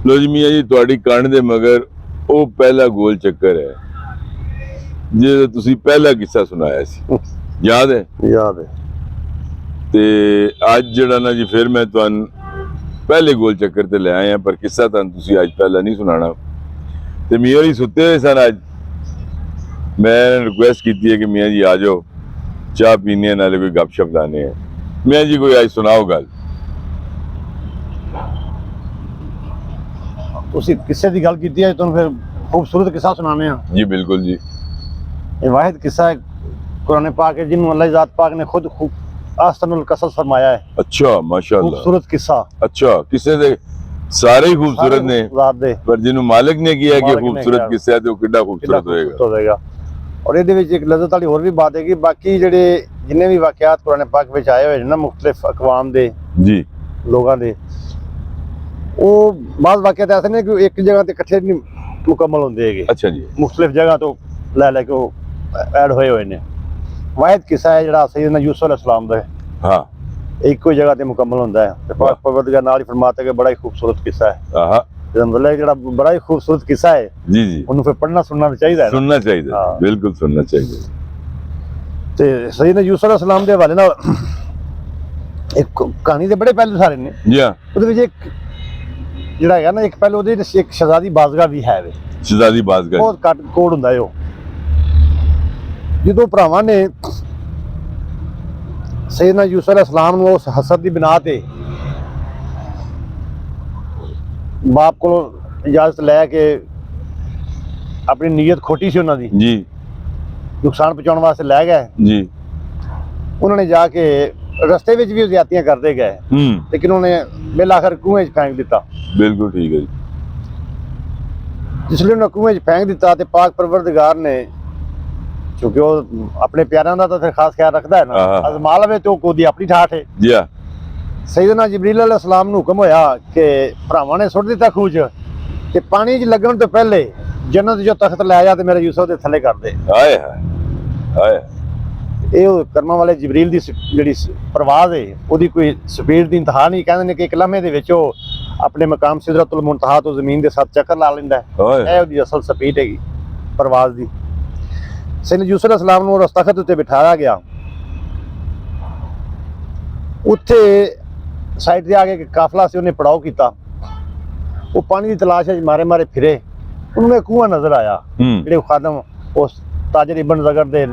लो जी मियाँ जी, तुहाडी कंड दे मगर ਉਹ ਪਹਿਲਾ ਗੋਲ ਚੱਕਰ ਹੈ ਜਿਹੜਾ ਤੁਸੀਂ ਪਹਿਲਾ ਕਿੱਸਾ ਸੁਣਾਇਆ ਸੀ, ਯਾਦ ਹੈ? ਯਾਦ ਹੈ। ਤੇ ਅੱਜ ਜਿਹੜਾ ਨਾ ਜੀ ਫਿਰ ਮੈਂ ਤੁਹਾਨੂੰ ਪਹਿਲੇ ਗੋਲ ਚੱਕਰ ਤੇ ਲੈ ਆਇਆ, ਪਰ ਕਿੱਸਾ ਤੁਹਾਨੂੰ ਤੁਸੀਂ ਅੱਜ ਪਹਿਲਾ ਨਹੀਂ ਸੁਣਾਣਾ। ਤੇ ਮੀਆਂ ਜੀ ਸੁੱਤੇ ਹੋਏ ਸਨ ਅੱਜ, ਮੈਂ ਰਿਕੁਐਸਟ ਕੀਤੀ ਹੈ ਕਿ ਮੀਆਂ ਜੀ ਆ ਜਾਓ, ਚਾਹ ਪੀਣੇ ਨਾਲੇ ਕੋਈ गपशप लाने हैं। मियाँ जी कोई आज सुनाओ गल। ਤੁਸੀਂ किस्से की गल की है, तुम फिर खूबसूरत किस्सा सुनाने हैं। जी बिल्कुल जी। ये वाहिद किस्सा है कुरान पाक है जिन्होंने अल्लाह ज़ात पाक ने खुद आस्तनुल कसस फरमाया है। अच्छा माशाअल्लाह, खूबसूरत किस्सा। अच्छा, किस्से दे सारे ही खूबसूरत ने, पर जिन्होंने मालिक ने किया कि खूबसूरत किस्सा है तो कितना खूबसूरत होएगा। और ये एक लज़त वाली और भी बात है कि बाकी जेडे जिन्ने भी वाकयात कुरान पाक में आए हुए ना मुख्तलिफ अकवाम दे जी लोगों दे, वो बाज़ वाकयात ऐसे ने कि एक जगह ते इकट्ठे नहीं मुकम्मल होंदे हैगे। अच्छा जी, मुख्तलिफ जगह तो लै के ऐड होए हुए ने। वाहिद किस्सा है जिहड़ा सैयदना यूसुफ अलैहिस्सलाम दा है, हाँ, एक ही जगह ते मुकम्मल होंदा है। ते पाक परवरदिगार नाल ही फरमाता है कि बड़ा ही खूबसूरत किस्सा है। हां, अल्हम्दुलिल्लाह जिहड़ा बड़ा ही खूबसूरत किस्सा है जी जी, उन्हें फिर पढ़ना सुनना चाहिए, सुनना चाहिए, बिल्कुल सुनना चाहिए। ते सैयदना यूसुफ अलैहिस्सलाम दे हवाले नाल एक कहानी दे बड़े पहलू सारे ने जी। हां, ਉਹਦੇ ਵਿੱਚ ਇੱਕ ਜਿਹੜਾ ਹੈਗਾ ਨਾ, ਇੱਕ ਪਹਿਲੂ ਉਹਦੇ ਵਿੱਚ ਇੱਕ ਸ਼ਹਜ਼ਾਦੀ ਬਾਜ਼ਗਾ ਵੀ ਹੈ ਵੇ। ਸ਼ਹਜ਼ਾਦੀ ਬਾਜ਼ਗਾ ਬਹੁਤ ਕੱਟ ਕੋਡ ਹੁੰਦਾ ਹੈ ਉਹ। ਜਦੋਂ ਭਰਾਵਾਂ ਨੇ ਸੈਯਦਨਾ ਯੂਸੁਫ अलैहिस्सलाम ਨੂੰ ਉਸ ਹਸਦ ਦੀ ਬਿਨਾ ਤੇ ਬਾਪ ਕੋਲ ਇਜਾਜ਼ਤ ਲੈ ਕੇ ਆਪਣੀ ਨੀਅਤ ਖੋਟੀ ਸੀ ਉਹਨਾਂ ਦੀ ਜੀ, ਨੁਕਸਾਨ ਪਹੁੰਚਾਉਣ ਵਾਸਤੇ ਲੈ ਗਏ ਜੀ। ਉਹਨਾਂ ਨੇ ਜਾ ਕੇ रस्ते में भी ज्यादतियां करते गए, लेकिन उन्होंने बिल आखिर कुएं फेंक दिता। बिल्कुल ठीक है जी। जिसलिए उन्हें कुएं फेंक दिता तो पाक परवरदिगार ने, क्योंकि वो अपने प्यारों का तो खास ख्याल रखता है ना, अजमा लवे तो कोदी अपनी ठाठ है जी। सैयदना जिब्रील अलैहिस्सलाम नूं हुक्म होया कि भरावां ने सुट दिता खूह च, ते पानी च लगन तो पहले जन्नत जो तख्त लै जा ते मेरे यूसुफ दे थल्ले कर दे। हाय हाय, ਇਹ ਕਰਮਾਂ ਵਾਲੇ ਜਿਬਰੀਲ ਦੀ ਜਿਹੜੀ ਪ੍ਰਵਾਜ਼ ਹੈ ਉਹਦੀ ਕੋਈ ਸਪੀਡ ਦੀ ਇੰਤਹਾ ਨਹੀਂ। ਕਹਿੰਦੇ ਨੇ ਕਿ ਇੱਕ ਲਮਹੇ ਦੇ ਵਿੱਚ ਉਹ ਆਪਣੇ ਮਕਾਮ ਸਿਦਰਤੁਲ ਮੁਨਤਹਾ ਤੋਂ ਜ਼ਮੀਨ ਦੇ 7 ਚੱਕਰ ਲਾ ਲੈਂਦਾ ਹੈ। ਇਹ ਉਹਦੀ ਅਸਲ ਸਪੀਡ ਹੈਗੀ ਪ੍ਰਵਾਜ਼ ਦੀ। ਸੈਯਦਨਾ ਯੂਸੁਫ अलैहिस्सलाम ਨੂੰ ਉਸ ਤਖਤ ਉੱਤੇ ਬਿਠਾਇਆ ਗਿਆ। ਉੱਥੇ ਸਾਈਡ ਤੇ ਆ ਕੇ ਕਾਫਲਾ ਸੀ, ਉਹਨੇ ਪੜਾਓ ਕੀਤਾ। ਉਹ ਪਾਣੀ ਦੀ ਤਲਾਸ਼ ਵਿੱਚ ਮਾਰੇ ਮਾਰੇ ਫਿਰੇ, ਉਹਨੂੰ ਇੱਕ ਕੂਆ ਨਜ਼ਰ ਆਇਆ। ਜਿਹੜੇ ਖਾਦਮ ਉਸ ਤਾਜਰ ਇਬਨ ਜ਼ਗਰ ਦੇ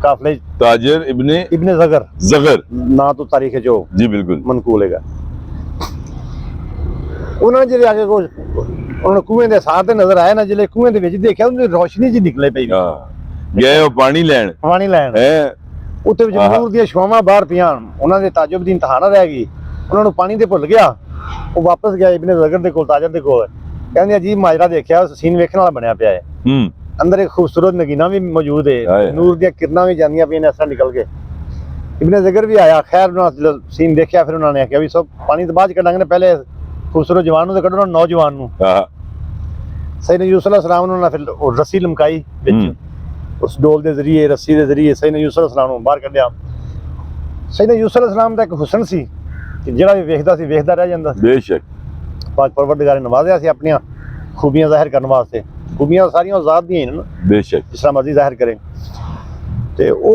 काफले, ताजिर इब्ने ज़गर ना तो तारीख है जो जी बिल्कुल मनकूल है। उन्होंने जो आगे को उन्होंने कुएं दे साथ नजर आया ना, जिले कुएं दे विच देखा उन्हें रोशनी जी निकले पई गए वो पानी लैन है उत्ते विच नूर दी छावां बाहर पियां। उन्हां दे ताजुब दी इंतहा ना रह गई, उन्हां नूं पानी ते भुल गया। वो वापस गया इब्ने ज़गर दे कोल, ताजिर दे कोल, कहंदे अजीब माजरा देखा, सीन वेखण वाला बनया पिया है। अंदर एक खूबसूरत नगीना भी मौजूद है, नूर दी किरणां भी जांदियां पियां इस तरह निकल के। इब्ने ज़गर भी आया, खैर सीन देखा, फिर उन्होंने आख्या भी सब पानी तो बाद कढांगे, पहले खूबसूरत जवान नूं ते कढो, नौजवान नूं। सैयदना यूसुफ अलैहिस्सलाम ने फिर रस्सी लमकाई विच, उस डोल दे जरिए रस्सी दे जरिए सैयदना यूसुफ अलैहिस्सलाम नूं बाहर कढिया। सैयदना यूसुफ अलैहिस्सलाम दा एक हुस्न सी कि जिहड़ा भी वेखदा सी वेखदा रह जांदा। बेशक पाक परवरदिगार ने नवाज़िया सी अपनी खूबियां ज़ाहिर करने वास्ते। खूबियां सारियां आजाद दी हैं ना, बेशक जिस तरह मर्जी जाहिर करें। ते वो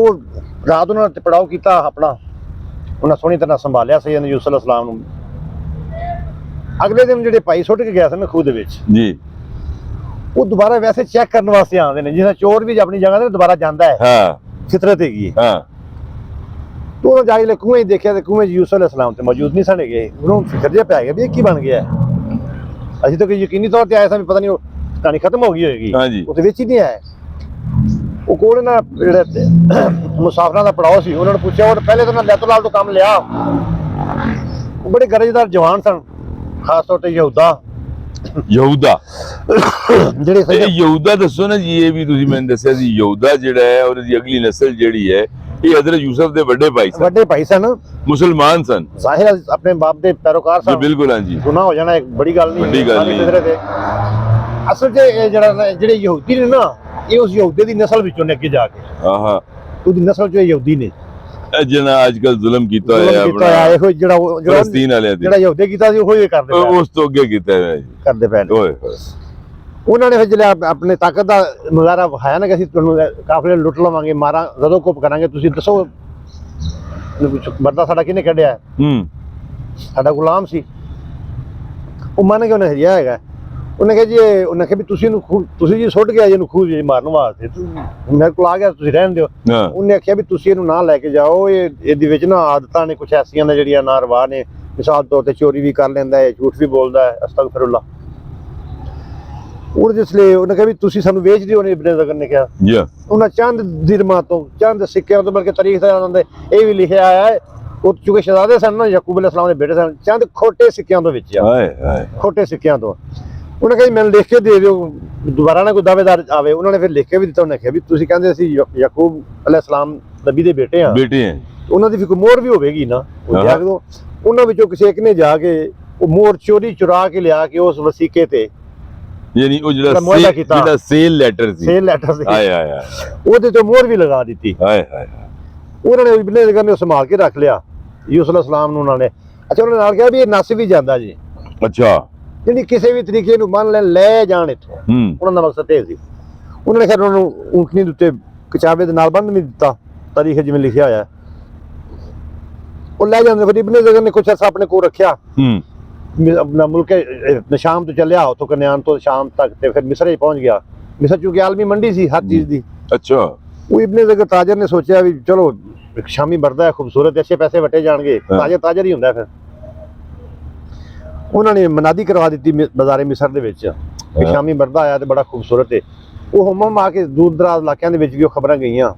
रात उन्होंने पड़ाव किया अपना, उन्हें सोहनी तरह संभालिया सैयदना यूसुफ अलैहिस्सलाम नूं। अगले दिन जिहड़े भाई सुट के गया सन खूह दे विच जी, वो दोबारा वैसे चेक करने वास्ते आते हैं, जिस चोर भी अपनी जगह से दोबारा जाता है, फितरत हैगी। तो उन्होंने जाके कुएं देखा तो कुएं यूसुफ अलैहिस्सलाम तो मौजूद नहीं सन गए। उन्होंने फिक्र जिहा पै गया भी की बन गया है। असीं तो यकीनी तौर पर आए सन, पता नहीं कहानी खत्म हो गई होगी, वो विच ही नहीं आए। वो कोल ना जिहड़े मुसाफिरां दा पड़ाव सी, उन्होंने पूछा, और पहले तो उन्होंने लैतोलाल तो काम लिया। वो बड़े गरजदार जवान सन, खास तौर पर यहूदा ਜਿਹੜੇ ਯਹੂਦਾ ਦੱਸੋ ਨਾ ਜੀ। ਇਹ ਵੀ ਤੁਸੀਂ ਮੈਨੂੰ ਦੱਸਿਆ ਸੀ ਯਹੂਦਾ ਜਿਹੜਾ ਹੈ ਉਹਦੀ ਅਗਲੀ ਨਸਲ ਜਿਹੜੀ ਹੈ ਇਹ ਹਜ਼ਰਤ ਯੂਸुफ ਦੇ ਵੱਡੇ ਭਾਈ ਸਨ, ਮੁਸਲਮਾਨ ਸਨ, ਜ਼ਾਹਿਰ ਆਪਣੇ ਬਾਪ ਦੇ ਪੈਰੋਕਾਰ ਸਨ। ਬਿਲकुल ਹਾਂ ਜੀ, ਗੁਨਾਹ ਹੋ ਜਾਣਾ ਇੱਕ ਬੜੀ ਗੱਲ ਨਹੀਂ, ਅਸਲ 'ਚ ਇਹ ਜਿਹੜੇ ਯਹੂਦੀ ਨੇ ਨਾ, ਇਹ ਉਸ ਯਹੂਦੇ ਦੀ ਨਸਲ ਵਿੱਚੋਂ ਨੇ ਅੱਗੇ ਜਾ ਕੇ। ਉਹਦੀ ਨਸਲ 'ਚੋਂ ਯਹੂਦੀ ਨੇ। ਜਿਹਨਾਂ ਅੱਜ ਕੱਲ ਜ਼ੁਲਮ ਕੀਤਾ ਹੋਇਆ ਜ਼ੁਲਮ ਕੀਤਾ ਹੋਇਆ ਇਹੋ ਜਿਹੜਾ ਫਲਸਤੀਨ ਵਾਲਿਆਂ ਤੇ ਜਿਹੜਾ ਯਹੂਦੀ ਕੀਤਾ ਸੀ ਉਹੋ ਹੀ ਕਰਦੇ ਪਏ ਉਸ ਤੋਂ ਅੱਗੇ ਕੀਤਾ ਹੋਇਆ ਜੀ ਕਰਦੇ ਪਏ ਨੇ। ਓਏ ਹੋਏ ਉਹਨਾਂ ਨੇ ਫਿਰ ਜਿਹੜਾ ਆਪਣੇ ਤਾਕਤ ਦਾ ਮੁਜ਼ਾਹਰਾ ਵਿਖਾਇਆ ਨਾ ਕਿ ਅਸੀਂ ਤੁਹਾਨੂੰ ਕਾਫਲੇ ਲੁੱਟ ਲਵਾਂਗੇ ਮਾਰਾਂ ਜਦੋਂ ਕੋਪ ਕਰਾਂਗੇ ਤੁਸੀਂ ਦੱਸੋ ਬੰਦਾ ਸਾਡਾ ਕਿਹਨੇ ਕੱਢਿਆ ਸਾਡਾ ਗੁਲਾਮ ਸੀ ਉਹ ਮੰਨ ਕੇ ਉਹਨੇ ਹਰਿਆ ਹੈਗਾ ਉਹਨੇ ਕਿਹਾ ਜੀ ਉਹਨੇ ਕਿਹਾ ਵੀ ਤੁਸੀਂ ਜੀ ਸੁੱਟ ਗਿਆ ਜੀ ਇਹਨੂੰ ਖੂਹ ਜੀ ਮਾਰਨ ਵਾਸਤੇ ਮੇਰੇ ਕੋਲ ਆ ਗਿਆ ਤੁਸੀਂ ਰਹਿਣ ਦਿਓ ਉਹਨੇ ਆਖਿਆ ਵੀ ਤੁਸੀਂ ਇਹਨੂੰ ਨਾ ਲੈ ਕੇ ਜਾਓ ਇਹਦੇ ਵਿੱਚ ਨਾ ਆਦਤਾਂ ਨੇ ਕੁਛ ਐਸੀਆਂ ਨੇ ਜਿਹੜੀਆਂ ਨਾ ਰਵਾ ਨੇ ਮਿਸਾਲ ਤੌਰ ਤੇ ਚੋਰੀ ਵੀ ਕਰ ਲੈਂਦਾ ਹੈ ਝੂਠ ਵੀ ਬੋਲਦਾ ਹੈ ਅਸਤਗਫਿਰullah ਉਹ ਜਿਸ ਲਈ ਉਹਨੇ ਕਿਹਾ ਵੀ ਤੁਸੀਂ ਸਾਨੂੰ ਵੇਚ ਦਿਓ ਨੇ ਇਬਨ ਜ਼ਕਰ ਨੇ ਕਿਹਾ ਉਹਨਾਂ ਚੰਦ ਦਿਰਮਾਂ ਤੋਂ ਚੰਦ ਸਿੱਕਿਆਂ ਤੋਂ ਬਲਕਿ ਤਾਰੀਖ ਦਾ ਉਹਨਾਂ ਦੇ ਇਹ ਵੀ ਲਿਖਿਆ ਆਇਆ ਹੈ ਉਹ ਚੁਕੇ ਸ਼ਹਜ਼ਾਦੇ ਸਨ ਨਾ ਯਾਕੂਬ ਅਲੈਹਿਸਲਾਮ ਦੇ ਬੇਟੇ ਸਨ ਚੰਦ ਖੋਟੇ ਸਿੱਕਿਆਂ ਤੋਂ ਵਿੱਚ ਖੋਟੇ ਸਿੱਕਿਆਂ ਤੋਂ ਉਹਨੇ ਕਿਹਾ ਮੈਨੂੰ ਲਿਖ ਕੇ ਦੇ ਦਿਓ ਦੁਬਾਰਾ ਨਾ ਕੋਈ ਦਾਅਵੇਦਾਰ ਆਵੇ ਉਹਨਾਂ ਨੇ ਫਿਰ ਲਿਖ ਕੇ ਵੀ ਦਿੱਤਾ ਉਹਨੇ ਕਿਹਾ ਵੀ ਤੁਸੀਂ ਕਹਿੰਦੇ ਅਸੀਂ ਯਾਕੂਬ ਅਲੈਹਿਸਲਾਮ ਨਬੀ ਦੇ ਬੇਟੇ ਆ ਉਹਨਾਂ ਦੀ ਵੀ ਕੋਈ ਮੋਹਰ ਵੀ ਹੋਵੇਗੀ ਨਾ ਉਹ ਉਹਨਾਂ ਵਿੱਚੋਂ ਕਿਸੇ ਇੱਕ ਨੇ ਜਾ ਕੇ ਉਹ ਮੋਹਰ ਚੋਰੀ ਚੁਰਾ ਕੇ ਲਿਆ ਕੇ ਉਸ ਵਸੀਕੇ ਤੇ ਯਾਨੀ ਉਹ ਜਿਹੜਾ ਸੇਲ ਲੈਟਰ ਸੀ ਉਹਦੇ ਤੇ ਮੋਹਰ ਵੀ ਲਗਾ ਦਿੱਤੀ ਉਹਨਾਂ ਨੇ ਇਬਨ ਜ਼ਕਰ ਨੇ ਸੰਭਾਲ ਕੇ ਰੱਖ ਲਿਆ ਯੂਸੁਫ ਅਲੈਹਿਸਲਾਮ ਨੂੰ ਉਹਨਾਂ ਨੇ ਅੱਛਾ ਉਹਨਾਂ ਨਾਲ ਕਿਹਾ ਵੀ ਇਹ ਨਸ ਵੀ ਜਾਂਦਾ ਜੀ ਅੱਛਾ ਜਿਹੜੀ ਕਿਸੇ ਵੀ ਤਰੀਕੇ ਨੂੰ ਮੰਨ ਲੈ ਜਾਣ ਇੱਥੋਂ ਉਹਨਾਂ ਦਾ ਮਕਸਦ ਇਹ ਸੀ ਉਹਨਾਂ ਨੇ ਖੈਰ ਉਹਨਾਂ ਨੂੰ ਊਂਠਣੀ ਦੇ ਉੱਤੇ ਕਚਾਵੇ ਦੇ ਨਾਲ ਬੰਨ ਵੀ ਦਿੱਤਾ ਤਾਰੀਖ ਜਿਵੇਂ ਲਿਖਿਆ ਹੋਇਆ ਉਹ ਲੈ ਜਾਂਦੇ ਫਿਰ ਇਬਨ ਜ਼ਕਰ ਨੇ ਕੁਛ ਅਰਸਾ ਆਪਣੇ ਕੋਲ ਰੱਖਿਆ ਆਪਣਾ ਮੁਲਕ ਸ਼ਾਮ ਤੋਂ ਚੱਲਿਆ ਉੱਥੋਂ ਕਨਿਆਨ ਤੋਂ ਸ਼ਾਮ ਤੱਕ ਤੇ ਫਿਰ ਮਿਸਰ ਹੀ ਪਹੁੰਚ ਗਿਆ ਮਿਸਰ ਚੂੰਕਿ ਆਲਮੀ ਮੰਡੀ ਸੀ ਹਰ ਚੀਜ਼ ਦੀ ਅੱਛਾ ਉਹ ਇਬਨ ਜ਼ਕਰ ਤਾਜਰ ਨੇ ਸੋਚਿਆ ਵੀ ਚਲੋ ਸ਼ਾਮੀ ਵਰਦਾ ਹੈ ਖੂਬਸੂਰਤ ਅੱਛੇ ਪੈਸੇ ਵਟੇ ਜਾਣਗੇ ਤਾਜਰ ਹੀ ਹੁੰਦਾ ਫਿਰ ਉਹਨਾਂ ਨੇ ਮਨਾਦੀ ਕਰਵਾ ਦਿੱਤੀ ਬਾਜ਼ਾਰੇ ਮਿਸਰ ਦੇ ਵਿੱਚ ਸ਼ਾਮੀ ਵਰਦਾ ਆਇਆ ਤੇ ਬੜਾ ਖੂਬਸੂਰਤ ਹੈ ਉਹ ਹਮ ਆ ਕੇ ਦੂਰ ਦਰਾਜ਼ ਇਲਾਕਿਆਂ ਦੇ ਵਿੱਚ ਵੀ ਉਹ ਖਬਰਾਂ ਗਈਆਂ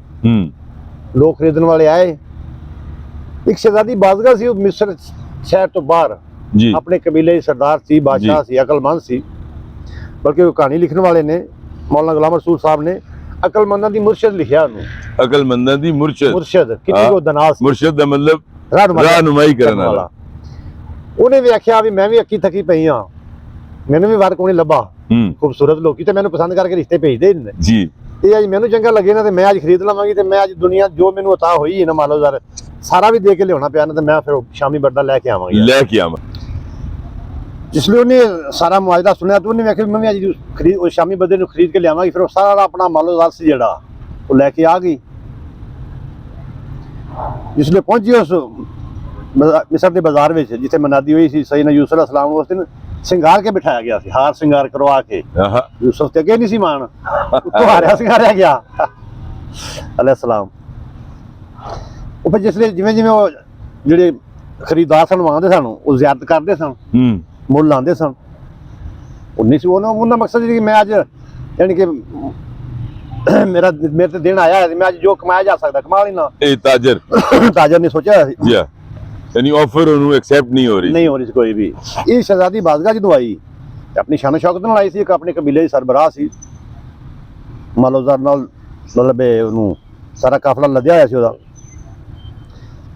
ਲੋਕ ਖਰੀਦਣ ਵਾਲੇ ਆਏ ਇੱਕ ਸ਼ਹਿਜ਼ਾਦੀ ਬਾਜ਼ਗਾ ਸੀ ਉਹ ਮਿਸਰ ਸ਼ਹਿਰ ਤੋਂ ਬਾਹਰ ਆਪਣੇ ਕਬੀਲੇ ਦੀ ਸਰਦਾਰ ਸੀ ਬਾਦਸ਼ਾਹ ਸੀ ਅਕਲਮੰਦ ਸੀ ਬਲਕਿ ਉਹ ਕਹਾਣੀ ਲਿਖਣ ਵਾਲੇ ਨੇ ਮੌਲਾਨਾ ਗੁਲਾਮ ਰਸੂਲ ਸਾਹਿਬ ਨੇ ਅਕਲਮੰਦਾਂ ਦੀ ਮੁਰਸ਼ਦ ਲਿਖਿਆ ਉਹਨੂੰ ਅਕਲਮੰਦਾਂ ਦੀ ਮੁਰਸ਼ਦ ਕਿੰਨੀ ਕੋ ਦਨਾਸ ਮੁਰਸ਼ਦ ਦਾ ਮਤਲਬ ਰਾਹਨੁਮਾਈ ਕਰਨ ਵਾਲਾ ਉਹਨੇ ਵੀ ਆਖਿਆ ਵੀ ਮੈਂ ਵੀ ਅੱਕੀ ਥੱਕੀ ਪਈ ਆ ਮੈਨੂੰ ਵੀ ਵਾਰ ਕੋਈ ਲੱਭਾ ਖੂਬਸੂਰਤ ਲੋਕੀ ਤੇ ਮੈਨੂੰ ਪਸੰਦ ਕਰਕੇ ਰਿਸ਼ਤੇ ਭੇਜਦੇ ਨੇ ਜੀ ਇਹ ਅੱਜ ਮੈਨੂੰ ਚੰਗਾ ਲੱਗੇ ਨਾ ਤੇ ਮੈਂ ਅੱਜ ਖਰੀਦ ਲਵਾਂਗੀ ਤੇ ਮੈਂ ਅੱਜ ਦੁਨੀਆ ਜੋ ਮੈਨੂੰ ਅਤਾ ਹੋਈ ਹੈ ਨਾ ਮੰਨ ਲਓ ਜ਼ਰ ਸਾਰਾ ਵੀ ਦੇ ਕੇ ਲਿਆਉਣਾ ਪਿਆ ਨਾ ਤੇ ਮੈਂ ਫਿਰ ਸ਼ਾਮੀ ਵਰਦਾ ਲੈ ਕੇ ਆਵਾਂ ਜਿਸ ਲਈ ਉਹਨੇ ਸਾਰਾ ਮੁਆਇਦਾ ਸੁਣਿਆ ਤੇ ਉਹਨੇ ਵੇਖਿਆ ਮੈਂ ਵੀ ਅੱਜ ਉਹ ਸ਼ਾਮੀ ਵਰਦੇ ਨੂੰ ਖਰੀਦ ਕੇ ਲਿਆਵਾਂਗੀ ਫਿਰ ਉਹ ਸਾਰਾ ਆਪਣਾ ਮੰਨ ਲਓ ਜ਼ਰ ਸੀ ਜਿਹੜਾ ਉਹ ਲੈ ਕੇ ਆ ਗਈ ਜਿਸ ਲਈ ਪਹੁੰਚੀ ਉਸ ਮਿਸਰ ਦੇ ਬਾਜ਼ਾਰ ਵਿੱਚ ਜਿੱਥੇ ਮਨਾਦੀ ਹੋਈ ਸੀ ਸੈਯਦਨਾ ਯੂਸੁਫ ਅਲੈਹਿਸਲਾਮ ਉਸ ਦਿਨ ਸਿੰਗਾਰ ਕੇ ਬਿਠਾਇਆ ਗਿਆ ਸੀ ਹਾਰ ਸਿੰਗਾਰ ਕਰਵਾ ਕੇ ਯੂਸੁਫ ਤੇ ਅੱਗੇ ਨਹੀਂ ਸੀ ਮਾਣ ਉੱਤੋਂ ਹਾਰਿਆ ਸਿੰਗਾਰਿਆ ਗਿਆ ਅਲੈਹਿਸਲਾਮ ਉਹ ਫਿਰ ਜਿਸ ਲਈ ਜਿਵੇਂ ਉਹ ਜਿਹੜੇ ਖਰੀਦਦਾਰ ਸਨ ਆਉਂਦੇ ਸਨ ਉਹ ਜ਼ਿਆਰਤ ਕਰਦੇ ਸਨ ਮੁੱਲ ਲਾਉਂਦੇ ਸਨ ਉਨੀ ਸੀ ਉਹਨਾਂ ਮਕਸਦ ਸੀ ਕਿ ਮੈਂ ਅੱਜ ਯਾਨੀ ਕਿ ਮੇਰੇ ਤੇ ਦਿਨ ਆਇਆ ਮੈਂ ਅੱਜ ਜੋ ਕਮਾਇਆ ਜਾ ਸਕਦਾ ਕਮਾ ਲੈਣਾ ਇਹ ਤਾਜਰ ਨੇ ਸੋਚਿਆ ਸੀ ਜੀ ਯਾਨੀ ਆਫਰ ਉਹਨੂੰ ਐਕਸੈਪਟ ਨਹੀਂ ਹੋ ਰਹੀ ਸੀ ਕੋਈ ਵੀ ਇਹ ਸ਼ਹਿਜ਼ਾਦੀ ਬਾਜ਼ਗਾ ਜਦੋਂ ਆਈ ਆਪਣੀ ਸ਼ਾਨ ਸ਼ੌਕਤ ਨਾਲ ਆਈ ਸੀ ਇੱਕ ਆਪਣੇ ਕਬੀਲੇ ਦੀ ਸਰਬਰਾਹ ਸੀ ਮਾਲੋਜ਼ਾਰ ਨਾਲ ਮਤਲਬ ਉਹਨੂੰ ਸਾਰਾ ਕਾਫਲਾ ਲੱਦਿਆ ਹੋਇਆ ਸੀ ਉਹਦਾ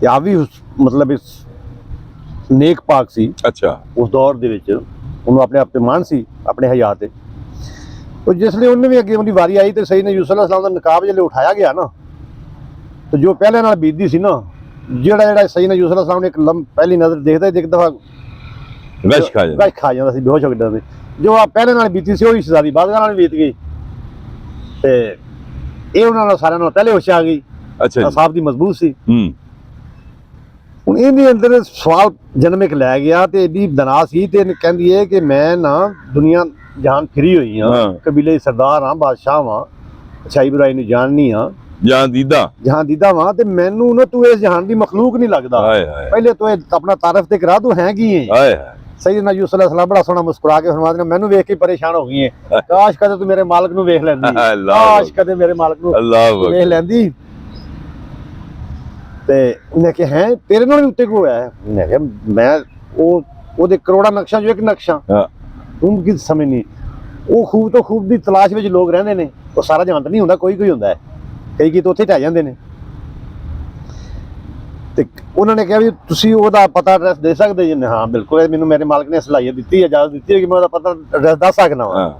ਤੇ ਆ ਵੀ ਮਤਲਬ ਇਸ ਨੇਕ ਪਾਕ ਸੀ ਅੱਛਾ ਉਸ ਦੌਰ ਦੇ ਵਿੱਚ ਉਹਨੂੰ ਆਪਣੇ ਆਪ ਤੇ ਮਾਣ ਸੀ ਆਪਣੇ ਹਯਾਤ ਤੇ ਉਹ ਜਿਸ ਲਈ ਉਹਨੇ ਵੀ ਅੱਗੇ ਉਹਦੀ ਵਾਰੀ ਆਈ ਤੇ ਸੈਯਦਨਾ ਯੂਸੁਫ ਅਲੈਹਿਸਲਾਮ ਦਾ ਨਕਾਬ ਜਿਹੜੇ ਉਠਾਇਆ ਗਿਆ ਨਾ ਤੇ ਜੋ ਪਹਿਲੇ ਨਾਲ ਬੀਤਦੀ ਸੀ ਨਾ ਜਿਹੜਾ ਸੈਯਦਨਾ ਯੂਸੁਫ ਅਲੈਹਿਸਲਾਮ ਨੇ ਇੱਕ ਪਹਿਲੀ ਨਜ਼ਰ ਦੇਖਦਾ ਇੱਕ ਦਫਾ ਗਸ਼ ਖਾ ਜਾਂਦਾ ਸੀ ਬੇਹੋਸ਼ ਹੋ ਕੇ ਡਰਦੇ ਜੋ ਆ ਪਹਿਲੇ ਨਾਲ ਬੀਤੀ ਸੀ ਉਹ ਹੀ ਸ਼ਹਿਜ਼ਾਦੀ ਬਾਜ਼ਗਾ ਨਾਲ ਬੀਤ ਗਈ ਤੇ ਇਹ ਉਹਨਾਂ ਨਾਲ ਸਾਰਿਆਂ ਨਾਲ ਪਹਿਲੇ ਹੋਸ਼ ਆ ਗਈ ਅੱਛਾ ਸਾਹਿਬ ਦੀ ਮਜ਼ਬੂਤ ਸੀ ਹੁਣ ਇਹਦੇ ਅੰਦਰ ਸਵਾਲ ਜਨਮ ਇੱਕ ਲੈ ਗਿਆ ਤੇ ਇਹਦੀ ਦਨਾ ਸੀ ਤੇ ਕਹਿੰਦੀ ਹੈ ਕਿ ਮੈਂ ਨਾ ਦੁਨੀਆ ਜਹਾਨ ਫਿਰੀ ਹੋਈ ਆ ਕਬੀਲੇ ਦੀ ਸਰਦਾਰ ਆ ਬਾਦਸ਼ਾਹ ਵਾਂ ਅੱਛਾਈ ਬੁਰਾਈ ਨੂੰ ਜਾਣਨੀ ਆ ਜਹਾਨ ਦੀਦਾ ਵਾਂ ਤੇ ਮੈਨੂੰ ਨਾ ਤੂੰ ਇਸ ਜਹਾਨ ਦੀ ਮਖਲੂਕ ਨਹੀਂ ਲੱਗਦਾ ਪਹਿਲੇ ਤੂੰ ਆਪਣਾ ਤਾਰਫ ਤੇ ਕਰਾ ਤੂੰ ਹੈ ਕੀ ਹੈ ਸੈਯਦਨਾ ਯੂਸੁਫ ਅਲੈਹਿਸਲਾਮ ਬੜਾ ਸੋਹਣਾ ਮੁਸਕਰਾ ਕੇ ਫਰਮਾਉਂਦੇ ਨੇ ਮੈਨੂੰ ਵੇਖ ਕੇ ਪਰੇਸ਼ਾਨ ਹੋ ਗਈ ਹੈ ਕਾਸ਼ ਕਦੇ ਤੂੰ ਮੇਰੇ ਮਾਲਕ ਨੂੰ ਵੇਖ ਲੈਂਦੀ ਕਾਸ਼ ਕਦੇ ਮੇਰੇ ਮਾਲਕ ਨੂੰ ਵੇਖ ਲੈਂਦੀ ਤੇ ਉਹਨੇ ਕਿਹਾ ਹੈ ਤੇਰੇ ਨਾਲ ਵੀ ਉੱਤੇ ਕੋ ਹੋਇਆ ਮੈਂ ਕਿਹਾ ਮੈਂ ਉਹਦੇ ਕਰੋੜਾਂ ਨਕਸ਼ਾ ਜੋ ਇੱਕ ਨਕਸ਼ਾ ਤੂੰ ਕੀ ਸਮਝ ਨਹੀਂ ਉਹ ਖੂਬ ਤੋਂ ਖੂਬ ਦੀ ਤਲਾਸ਼ ਵਿੱਚ ਲੋਕ ਰਹਿੰਦੇ ਨੇ ਉਹ ਸਾਰਾ ਜਹਾਨ ਨਹੀਂ ਹੁੰਦਾ ਕੋਈ ਹੁੰਦਾ ਹੈ ਕਈ ਤਾਂ ਉੱਥੇ ਢਹਿ ਜਾਂਦੇ ਨੇ ਤੇ ਉਹਨਾਂ ਨੇ ਕਿਹਾ ਵੀ ਤੁਸੀਂ ਉਹਦਾ ਪਤਾ ਐਡਰੈਸ ਦੇ ਸਕਦੇ ਜੀ ਹਾਂ ਬਿਲਕੁਲ ਮੈਨੂੰ ਮੇਰੇ ਮਾਲਕ ਨੇ ਸਲਾਹੀਅਤ ਦਿੱਤੀ ਹੈ ਇਜਾਜ਼ਤ ਦਿੱਤੀ ਹੈ ਕਿ ਮੈਂ ਉਹਦਾ ਪਤਾ ਐਡਰੈਸ ਦੱਸ ਸਕਦਾ ਹਾਂ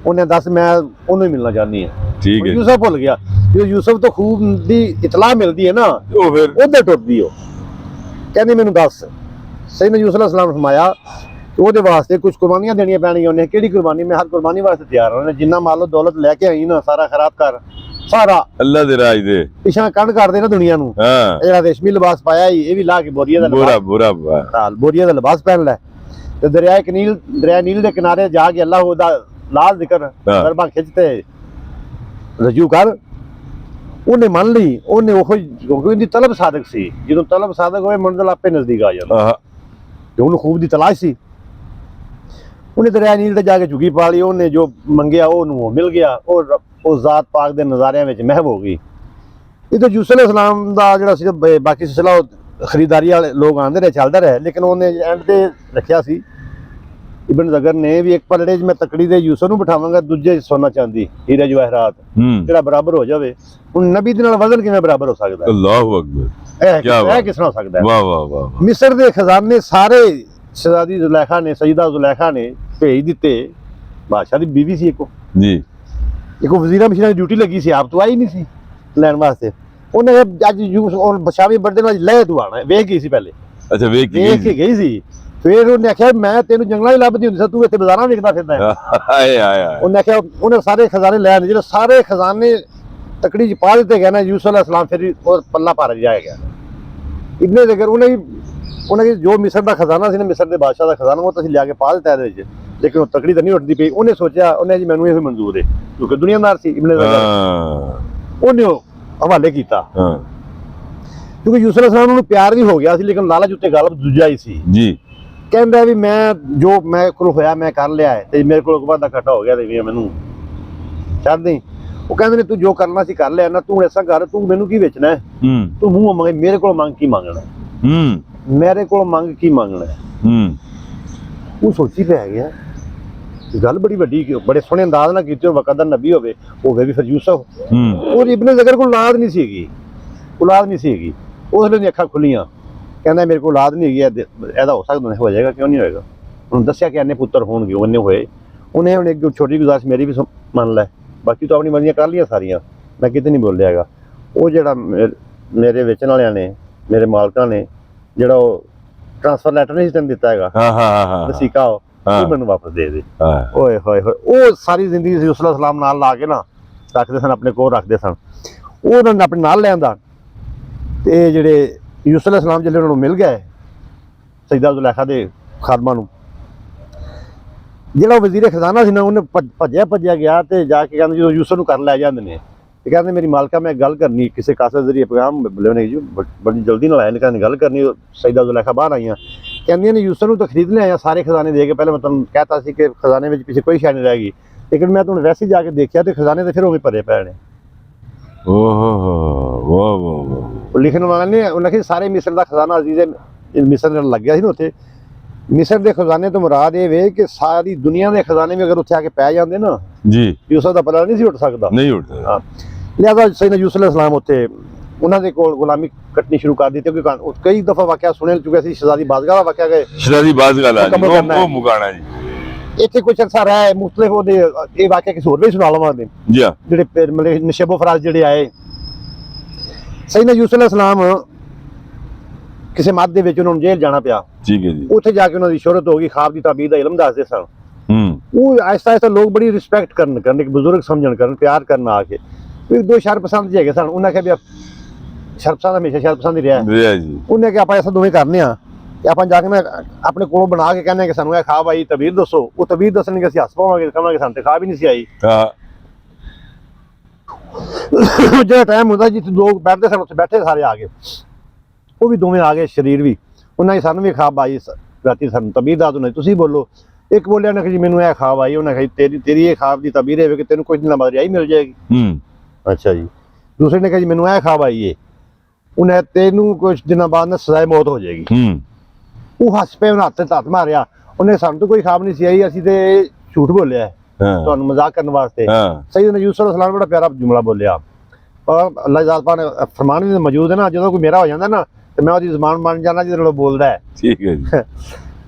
ਉਹਨੇ ਦੱਸ ਮੈਂ ਉਹਨੂੰ ਹੀ ਮਿਲਣਾ ਚਾਹੁੰਦੀ ਹਾਂ ਠੀਕ ਹੈ। ਯੂਸਫ ਭੁੱਲ ਗਿਆ। ਜਦੋਂ ਯੂਸਫ ਤੋਂ ਖੂਬ ਦੀ ਇਤਲਾਹ ਮਿਲਦੀ ਹੈ ਨਾ, ਉਹ ਫਿਰ ਉਹਦੇ ਟੁੱਟਦੀ ਉਹ, ਕਹਿੰਦੀ ਮੈਨੂੰ ਦੱਸ। ਸੈਯਦਨਾ ਯੂਸੁਫ ਅਲੈਹਿਸਲਾਮ ਫਰਮਾਇਆ ਉਹਦੇ ਵਾਸਤੇ ਕੁਝ ਕੁਰਬਾਨੀਆਂ ਦੇਣੀਆਂ ਪੈਣਗੀਆਂ। ਉਹਨੇ ਕਿਹੜੀ ਕੁਰਬਾਨੀ? ਮੈਂ ਹਰ ਕੁਰਬਾਨੀ ਵਾਸਤੇ ਤਿਆਰ ਹਾਂ। ਉਹਨੇ ਜਿੰਨਾ ਮਾਲ ਦੌਲਤ ਲੈ ਕੇ ਆਈ ਨਾ, ਸਾਰਾ ਖਰਾਬ ਕਰ, ਸਾਰਾ ਅੱਲਾ ਦੇ ਰਾਜ ਦੇ ਪਿਛਾਂ ਕੱਢ ਕਰਦੇ ਨਾ ਦੁਨੀਆ ਨੂੰ। ਹਾਂ, ਜਿਹੜਾ ਰੇਸ਼ਮੀ ਲਿਬਾਸ ਪਾਇਆ ਸੀ, ਇਹ ਵੀ ਲਾ ਕੇ ਬੋਰੀਆ ਦਾ ਬੁਰਾ ਬੁਰਾ ਬੋਰੀਆ ਦਾ ਲਿਬਾਸ ਪਹਿਨ ਲੈ, ਤੇ ਦਰਿਆ ਨੀਲ ਦੇ ਕਿਨਾਰੇ ਜਾ ਕੇ ਅੱਲਾਹ ਉਹਦਾ ਲਾਲ ਜ਼ਿਕਰ ਦਰਬਾਂ ਖਿੱਚ ਤੇ ਰਜੂ ਕਰ। ਉਹਨੇ ਮੰਨ ਲਈ। ਉਹਨੇ ਉਹ ਕਿਉਂਕਿ ਉਹਦੀ ਤਲਬ ਸਾਦਕ ਸੀ। ਜਦੋਂ ਤਲਬ ਸਾਦਕ ਹੋਵੇ ਮੰਜ਼ਿਲ ਆਪੇ ਨਜ਼ਦੀਕ ਆ ਜਾਂਦਾ। ਤੇ ਉਹਨੂੰ ਖੂਬ ਦੀ ਤਲਾਸ਼ ਸੀ। ਉਹਨੇ ਦਰਿਆ ਨੀਲ ਤੇ ਜਾ ਕੇ ਝੁਗੀ ਪਾ ਲਈ। ਉਹਨੇ ਜੋ ਮੰਗਿਆ ਉਹਨੂੰ ਮਿਲ ਗਿਆ। ਉਹ ਜ਼ਾਤ ਪਾਕ ਦੇ ਨਜ਼ਾਰਿਆਂ ਵਿੱਚ ਮਹਿਵ ਹੋ ਗਈ। ਇਹ ਤਾਂ ਯੂਸੁਫ ਅਲੈਹਿਸਲਾਮ ਦਾ ਜਿਹੜਾ ਸੀ ਬਾਕੀ ਸਿਲਸਿਲਾ ਖਰੀਦਾਰੀ ਵਾਲੇ ਲੋਕ ਆਉਂਦੇ ਰਹੇ, ਚੱਲਦਾ ਰਿਹਾ, ਲੇਕਿਨ ਉਹਨੇ ਐਂਡ ਤੇ ਰੱਖਿਆ ਸੀ ਇਬਨ ਜ਼ਗਰ ਨੇ ਵੀ ਇੱਕ ਪਲੜੇ 'ਚ ਮੈਂ ਤਕੜੀ ਦੇ ਯੂਸੁਫ ਨੂੰ ਬਿਠਾਵਾਂਗਾ, ਦੂਜੇ 'ਚ ਸੋਨਾ ਚਾਂਦੀ ਹੀਰੇ ਜਵਾਹਰਾਤ ਜਿਹੜਾ ਬਰਾਬਰ ਹੋ ਜਾਵੇ। ਹੁਣ ਨਬੀ ਦੇ ਨਾਲ ਵਜ਼ਨ ਕਿਵੇਂ ਬਰਾਬਰ ਹੋ ਸਕਦਾ? ਅੱਲਾਹੁ ਅਕਬਰ, ਇਹ ਕਿਸ ਤਰ੍ਹਾਂ ਹੋ ਸਕਦਾ? ਵਾਹ ਵਾਹ ਵਾਹ। ਮਿਸਰ ਦੇ ਖਜ਼ਾਨੇ ਸਾਰੇ ਸ਼ਹਿਜ਼ਾਦੀ ਜ਼ੁਲੈਖਾ ਨੇ, ਸਈਦਾ ਜ਼ੁਲੈਖਾ ਨੇ ਭੇਜ ਦਿੱਤੇ। ਬਾਦਸ਼ਾਹ ਦੀ ਬੀਵੀ ਸੀ ਇੱਕੋ ਜੀ, ਇੱਕੋ ਵਜ਼ੀਰਾ ਮਸ਼ੀਨਾਂ ਦੀ ਡਿਊਟੀ ਲੱਗੀ ਸੀ, ਆਪ ਤੋਂ ਆਈ ਨਹੀਂ ਸੀ ਲੈਣ ਵਾਸਤੇ। ਉਹਨੇ ਅੱਜ ਬਸ਼ਾਵੀ ਬਰਦੇ ਨਾਲ ਲੈ ਤੂੰ ਆਣਾ, ਵੇਖ ਗਈ ਸੀ ਪਹਿਲੇ। ਅੱਛਾ, ਵੇਖ ਕੇ ਗਈ ਸੀ। ਫਿਰ ਉਹਨੇ ਆਖਿਆ ਮੈਂ ਤੈਨੂੰ ਜੰਗਲਾਂ ਹੀ ਲੱਭਦੀ ਹੁੰਦੀ ਸੀ, ਤੂੰ ਇੱਥੇ ਬਾਜ਼ਾਰਾਂ ਵੇਖਦਾ ਫਿਰਦਾ। ਆਏ ਆਏ ਉਹਨੇ ਆਖਿਆ ਉਹਨੇ ਸਾਰੇ ਖਜ਼ਾਨੇ ਲੈ ਜਿਹੜੇ ਸਾਰੇ ਖਜ਼ਾਨੇ ਤਕੜੀ 'ਚ ਪਾ ਦਿੱਤੇ ਗਏ ਨਾ, ਯੂਸੁਫ ਅਲੈਹਿਸਲਾਮ ਫਿਰ ਉਹ ਪੱਲਾ ਭਰ ਜਾਏਗਾ। ਇਬਨ ਜ਼ਕਰ ਉਹਨੇ ਜੋ ਮਿਸਰ ਦਾ ਖਜ਼ਾਨਾ ਸੀ ਨਾ, ਮਿਸਰ ਦੇ ਬਾਦਸ਼ਾਹ ਦਾ ਖਜ਼ਾਨਾ, ਉਹ ਤੁਸੀਂ ਲਿਆ ਕੇ ਪਾ ਦਿੱਤਾ ਇਹਦੇ ਵਿੱਚ, ਲੇਕਿਨ ਉਹ ਤਕੜੀ ਤਾਂ ਨਹੀਂ ਉੱਠਦੀ ਪਈ। ਉਹਨੇ ਸੋਚਿਆ, ਉਹਨੇ ਜੀ ਮੈਨੂੰ ਇਹ ਮਨਜ਼ੂਰ ਹੈ, ਕਿਉਂਕਿ ਦੁਨੀਆਦਾਰ ਸੀ ਇਬਨ ਜ਼ਕਰ। ਉਹਨੇ ਉਹ ਹਵਾਲੇ ਕੀਤਾ ਕਿਉਂਕਿ ਯੂਸੁਫ ਅਲੈਹਿਸਲਾਮ ਨੂੰ ਪਿਆਰ ਵੀ ਹੋ ਗਿਆ ਸੀ, ਲੇਕਿਨ ਲਾਲਚ ਉੱਤੇ ਗਲਬ ਦੂਜਾ ਹੀ ਸੀ ਜੀ। ਕਹਿੰਦਾ ਵੀ ਮੈਂ ਜੋ ਮੇਰੇ ਕੋਲ ਹੋਇਆ ਮੈਂ ਕਰ ਲਿਆ ਹੈ, ਤੇ ਮੇਰੇ ਕੋਲ ਬਾਅਦ ਦਾ ਘਟਾ ਹੋ ਗਿਆ, ਤੇ ਮੈਨੂੰ ਛੱਡ ਦੇ। ਉਹ ਕਹਿੰਦੇ ਨੇ ਤੂੰ ਜੋ ਕਰਨਾ ਸੀ ਕਰ ਲਿਆ ਨਾ, ਤੂੰ ਐਸਾ ਕਰ, ਤੂੰ ਮੈਨੂੰ ਕੀ ਵੇਚਣਾ ਹੈ? ਤੂੰ ਮੂੰਹ ਮੰਗੇ, ਮੇਰੇ ਕੋਲ ਮੰਗ ਕੀ ਮੰਗਣਾ? ਮੇਰੇ ਕੋਲ ਮੰਗ ਕੀ ਮੰਗਣਾ? ਉਹ ਸੋਚੀ ਪੈ ਗਿਆ, ਗੱਲ ਬੜੀ ਵੱਡੀ, ਬੜੇ ਸੋਹਣੇ ਅੰਦਾਜ਼ ਨਾਲ ਕੀਤੀ। ਵਕਤ ਦਾ ਨਬੀ ਹੋਵੇ ਵੀ ਫਿਰ ਯੂਸੁਫ। ਉਹ ਇਬਨ ਜ਼ਕਰ ਕੋਲ ਔਲਾਦ ਨਹੀਂ ਸੀਗੀ, ਔਲਾਦ ਨਹੀਂ ਸੀਗੀ। ਉਸ ਵੇਲੇ ਅੱਖਾਂ ਖੁੱਲੀਆਂ, ਕਹਿੰਦਾ ਮੇਰੇ ਕੋਲ ਔਲਾਦ ਨਹੀਂ ਹੈਗੀ, ਇਹਦਾ ਹੋ ਸਕਦਾ ਹੋ ਜਾਏਗਾ, ਕਿਉਂ ਨਹੀਂ ਹੋਏਗਾ? ਉਹਨੂੰ ਦੱਸਿਆ ਕਿ ਇੰਨੇ ਪੁੱਤਰ ਹੋਣਗੇ, ਉਹਨੇ ਹੋਏ। ਉਹਨੇ ਹੁਣ ਇੱਕ ਛੋਟੀ ਗੁਜ਼ਾਰਿਸ਼ ਮੇਰੀ ਵੀ ਮੰਨ ਲੈ, ਬਾਕੀ ਤੂੰ ਆਪਣੀ ਮਰਜ਼ੀਆਂ ਕਰ ਲਈਆਂ ਸਾਰੀਆਂ, ਮੈਂ ਕਿਤੇ ਨਹੀਂ ਬੋਲਿਆ ਹੈਗਾ। ਉਹ ਜਿਹੜਾ ਮੇਰੇ ਵੇਚਣ ਵਾਲਿਆਂ ਨੇ, ਮੇਰੇ ਮਾਲਕਾਂ ਨੇ ਜਿਹੜਾ ਉਹ ਟ੍ਰਾਂਸਫਰ ਲੈਟਰ ਨਹੀਂ ਤੈਨੂੰ ਦਿੱਤਾ ਹੈਗਾ, ਵਸੀਕਾ, ਉਹ ਮੈਨੂੰ ਵਾਪਸ ਦੇ ਦੇ। ਓਏ ਹੋਏ ਹੋਏ, ਉਹ ਸਾਰੀ ਜ਼ਿੰਦਗੀ ਯੂਸੁਫ ਅਲੈਹਿਸਲਾਮ ਨਾਲ ਲਾ ਕੇ ਨਾ ਰੱਖਦੇ ਸਨ, ਆਪਣੇ ਕੋਲ ਰੱਖਦੇ ਸਨ। ਉਹ ਉਹਨਾਂ ਨੇ ਆਪਣੇ ਨਾਲ ਲਿਆਂਦਾ। ਤੇ ਜਿਹੜੇ ਯੂਸੁਫ ਅਲੈਹਿਸਲਾਮ ਜਿਹੜੇ ਉਹਨਾਂ ਨੂੰ ਮਿਲ ਗਏ ਸਈਦਾ ਜ਼ੁਲੈਖਾ ਦੇ ਖਾਦਮਾਂ ਨੂੰ, ਜਿਹੜਾ ਵਜ਼ੀਰ ਖਜ਼ਾਨਾ ਸੀ ਨਾ, ਉਹਨੇ ਭੱਜਿਆ ਗਿਆ ਤੇ ਜਾ ਕੇ ਕਹਿੰਦੇ ਜਦੋਂ ਯੂਸੁਫ ਨੂੰ ਕਰ ਲੈ ਜਾਂਦੇ ਨੇ, ਤੇ ਕਹਿੰਦੇ ਮੇਰੀ ਮਾਲਕਾ ਮੈਂ ਗੱਲ ਕਰਨੀ ਕਿਸੇ ਕਾਸੇ ਜ਼ਰੀਏ ਪੈਗਾਮ ਬੁਲਾਉਣੇ ਜੀ, ਬੜੀ ਜਲਦੀ ਨਾਲ ਆਏ ਨੇ, ਕਹਿੰਦੇ ਗੱਲ ਕਰਨੀ। ਸਈਦਾ ਜ਼ੁਲੈਖਾ ਬਾਹਰ ਆਈਆਂ, ਕਹਿੰਦੀਆਂ ਨੇ ਯੂਸੁਫ ਨੂੰ ਤਾਂ ਖਰੀਦ ਲਿਆਇਆ ਸਾਰੇ ਖਜ਼ਾਨੇ ਦੇ ਕੇ। ਪਹਿਲੇ ਮੈਂ ਤੁਹਾਨੂੰ ਕਹਿਤਾ ਸੀ ਕਿ ਖਜ਼ਾਨੇ ਵਿੱਚ ਪਿੱਛੇ ਕੋਈ ਸ਼ੈ ਨਹੀਂ ਰਹਿ ਗਈ, ਲੇਕਿਨ ਮੈਂ ਤੁਹਾਨੂੰ ਵੈਸੇ ਜਾ ਕੇ ਦੇਖਿਆ ਤੇ ਖਜ਼ਾਨੇ ਤੇ ਫਿਰ ਉਹ ਵੀ ਭਰੇ ਪਏ ਨੇ। ਉਹ ਲਿਖਣ ਵਾਲੇ ਨੇ ਉਹਨਾਂ ਕਿ ਸਾਰੇ ਮਿਸਰ ਦਾ ਖਜ਼ਾਨਾ ਅਜ਼ੀਜ਼ ਮਿਸਰ ਨਾਲ ਲੱਗਿਆ ਸੀ ਨਾ ਉੱਥੇ। ਮਿਸਰ ਦੇ ਖਜ਼ਾਨੇ ਤੋਂ ਮੁਰਾਦ ਇਹ ਵੇ ਕਿ ਸਾਰੀ ਦੁਨੀਆ ਦੇ ਖਜ਼ਾਨੇ ਵੀ ਅਗਰ ਉੱਥੇ ਆ ਕੇ ਪੈ ਜਾਂਦੇ ਨਾ ਜੀ, ਯੂਸੁਫ ਦਾ ਪਤਾ ਨਹੀਂ ਸੀ ਉੱਠ ਸਕਦਾ, ਨਹੀਂ ਉੱਠਦਾ। ਲਿਹਾਜ਼ਾ ਸੈਯਦਨਾ ਯੂਸੁਫ ਅਲੈਹਿਸਲਾਮ ਉੱਥੇ ਉਹਨਾਂ ਦੇ ਕੋਲ ਗੁਲਾਮੀ ਕੱਟਣੀ ਸ਼ੁਰੂ ਕਰ ਦਿੱਤੀ, ਕਿਉਂਕਿ ਕਈ ਦਫਾ ਵਾਕਿਆ ਸੁਣ ਚੁੱਕਿਆ ਸੀ। ਸ਼ਹਿਜ਼ਾਦੀ ਬਾਜ਼ਗਾਹ ਦਾ ਵਾਕਿਆ ਗਏ, ਸ਼ਹਿਜ਼ਾਦੀ ਬਾਜ਼ਗਾਹ ਉਹ ਮੁਕਾਣਾ ਜੀ। ਇੱਥੇ ਕੁਝ ਅਰਸਾ ਰਿਹਾ ਮੁਖਤਲਿਫ ਉਹਦੇ ਇਹ ਵਾਕਿਆ ਕਿਸੇ ਹੋਰ ਵੀ ਸੁਣਾ ਲਵਾਂਗੇ ਜੀ। ਜਿਹੜੇ ਮਤਲਬ ਨਸ਼ੇਬੋ ਫਰਾਜ਼ ਜਿਹੜੇ ਆਏ, ਸੈਯਦਨਾ ਯੂਸੁਫ ਅਲੈਹਿਸਲਾਮ ਕਿਸੇ ਮੱਧ ਦੇ ਵਿੱਚ ਉਹਨਾਂ ਨੂੰ ਜੇਲ੍ਹ ਜਾਣਾ ਪਿਆ। ਠੀਕ ਹੈ ਜੀ। ਉੱਥੇ ਜਾ ਕੇ ਉਹਨਾਂ ਦੀ ਸ਼ੋਹਰਤ ਹੋ ਗਈ, ਖਾਬ ਦੀ ਤਾਬੀਰ ਦਾ ਇਲਮ ਦੱਸਦੇ ਸਨ। ਉਹ ਆਹਿਸਤਾ ਆਹਿਸਤਾ ਲੋਕ ਬੜੀ ਰਿਸਪੈਕਟ ਕਰਨ ਇੱਕ ਬਜ਼ੁਰਗ ਸਮਝਣ ਕਰਨ, ਪਿਆਰ ਕਰਨ ਆ ਕੇ। ਦੋ ਸ਼ਰਪਸੰਦ ਜਿਹੇ ਹੈਗੇ ਸਨ, ਉਹਨਾਂ ਕਿਹਾ ਵੀ ਸ਼ਰਪਸੰਦ ਹਮੇਸ਼ਾ ਸ਼ਰਪਸੰਦ ਹੀ ਰਿਹਾ ਜੀ। ਉਹਨੇ ਕਿਹਾ ਆਪਾਂ ਐਸਾ ਦੋਵੇਂ ਕਰਨੇ ਆ ਕਿ ਆਪਾਂ ਜਾ ਕੇ ਨਾ ਆਪਣੇ ਕੋਲੋਂ ਬਣਾ ਕੇ ਕਹਿੰਦੇ ਕਿ ਸਾਨੂੰ ਇਹ ਖਾਬ ਆਈ, ਤਬੀਰ ਦੱਸੋ। ਉਹ ਤਬੀਰ ਦੱਸਣਗੇ, ਅਸੀਂ ਹੱਸ ਪਾਵਾਂਗੇ, ਕਹਾਂਗੇ ਸਾਨੂੰ ਤੇ ਖਾਬ ਹੀ ਨਹੀਂ ਸੀ ਆਈ। ਜਿਹੜਾ ਟਾਈਮ ਹੁੰਦਾ ਜਿੱਥੇ ਲੋਕ ਬੈਠਦੇ ਸਨ ਉੱਥੇ ਬੈਠੇ ਸਾਰੇ ਆ ਗਏ, ਉਹ ਵੀ ਦੋਵੇਂ ਆ ਗਏ, ਸ਼ਰੀਰ ਵੀ। ਉਹਨਾਂ ਨੇ ਸਾਨੂੰ ਵੀ ਖਾਬ ਆਈ ਰਾਤੀ, ਸਾਨੂੰ ਤਬੀਰ ਦੱਸ ਦੋ, ਤੁਸੀਂ ਬੋਲੋ। ਇੱਕ ਬੋਲਿਆ ਨਾ ਕਿ ਜੀ ਮੈਨੂੰ ਇਹ ਖਾਬ ਆਈ, ਉਹਨੇ ਕਿਹਾ ਤੇਰੀ ਇਹ ਖਾਬ ਦੀ ਤਬੀਰ ਹੈ ਕਿ ਤੈਨੂੰ ਕੁਝ ਦਿਨਾਂ ਬਾਅਦ ਰਿਹਾਈ ਮਿਲ ਜਾਏਗੀ। ਅੱਛਾ ਜੀ। ਦੂਸਰੇ ਨੇ ਕਿਹਾ ਜੀ ਮੈਨੂੰ ਇਹ ਖਾਬ ਆਈ ਹੈ, ਉਹਨੇ ਤੈਨੂੰ ਕੁਝ ਦਿਨਾਂ ਬਾਅਦ ਨਾ ਸਜ਼ਾਏ ਮੌਤ ਹੋ ਜਾਏਗੀ। ਉਹ ਹੱਸ ਪਏ, ਉਹਨੇ ਹੱਥ ਮਾਰਿਆ। ਉਹਨੇ ਸਾਨੂੰ ਤਾਂ ਕੋਈ ਖਾਬ ਨਹੀਂ ਸੀ ਆਈ, ਅਸੀਂ ਤੇ ਝੂਠ ਬੋਲਿਆ ਤੁਹਾਨੂੰ ਮਜ਼ਾਕ ਕਰਨ ਵਾਸਤੇ। ਸੈਯਦਨਾ ਯੂਸੁਫ ਅਲੈਹਿਸਲਾਮ ਬੜਾ ਪਿਆਰਾ ਜੁਮਲਾ ਬੋਲਿਆ। ਅੱਲਾਹ ਜ਼ਾਤ ਪਾਕ ਨੇ ਫਰਮਾਨ ਵੀ ਮੌਜੂਦ ਹੈ ਨਾ, ਜਦੋਂ ਕੋਈ ਮੇਰਾ ਹੋ ਜਾਂਦਾ ਨਾ ਤੇ ਮੈਂ ਉਹਦੀ ਜ਼ਬਾਨ ਬਣ ਜਾਣਾ ਜਿਹਦੇ ਨਾਲ ਬੋਲਦਾ ਹੈ। ਠੀਕ ਹੈ ਜੀ।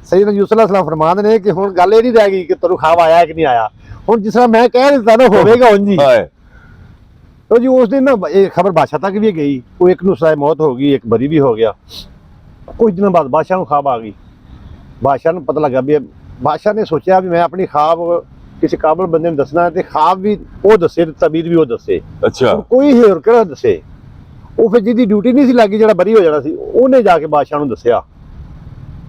ਸੈਯਦਨਾ ਯੂਸੁਫ ਅਲੈਹਿਸਲਾਮ ਫਰਮਾਨ ਨੇ ਕਿ ਹੁਣ ਗੱਲ ਇਹ ਨਹੀਂ ਰਹਿ ਗਈ ਕਿ ਤੈਨੂੰ ਖਾਬ ਆਇਆ ਕਿ ਨਹੀਂ ਆਇਆ, ਹੁਣ ਜਿਸ ਤਰ੍ਹਾਂ ਮੈਂ ਕਹਿ ਦਿੱਤਾ ਨਾ ਹੋਵੇਗਾ ਉਂਝ ਹੀ। तो जी उस दिन ना ये खबर बादशाह तक भी गई, वो एक नु सजाए मौत हो गई, एक बरी भी हो गया। कुछ दिनों बाद बादशाह को ख्वाब आ गई, बादशाह ਨੂੰ ਪਤਾ ਲੱਗਾ ਵੀ ਬਾਦਸ਼ਾਹ ਨੇ ਸੋਚਿਆ ਵੀ ਮੈਂ ਆਪਣੀ ख्वाब ਕਿਸੇ ਕਾਬਲ ਬੰਦੇ ਨੂੰ ਦੱਸਣਾ ਹੈ ਤੇ ख्वाब ਵੀ ਉਹ ਦੱਸੇ ਤੇ ਤਬੀਰ ਵੀ ਉਹ ਦੱਸੇ। ਅੱਛਾ, ਕੋਈ ਹੋਰ ਕਿਹੜਾ ਦੱਸੇ? ਉਹ ਫਿਰ ਜਿਹਦੀ ਡਿਊਟੀ ਨਹੀਂ ਸੀ ਲੱਗੀ, ਜਿਹੜਾ ਬਰੀ ਹੋ ਜਾਣਾ ਸੀ, ਉਹਨੇ ਜਾ ਕੇ ਬਾਦਸ਼ਾਹ ਨੂੰ ਦੱਸਿਆ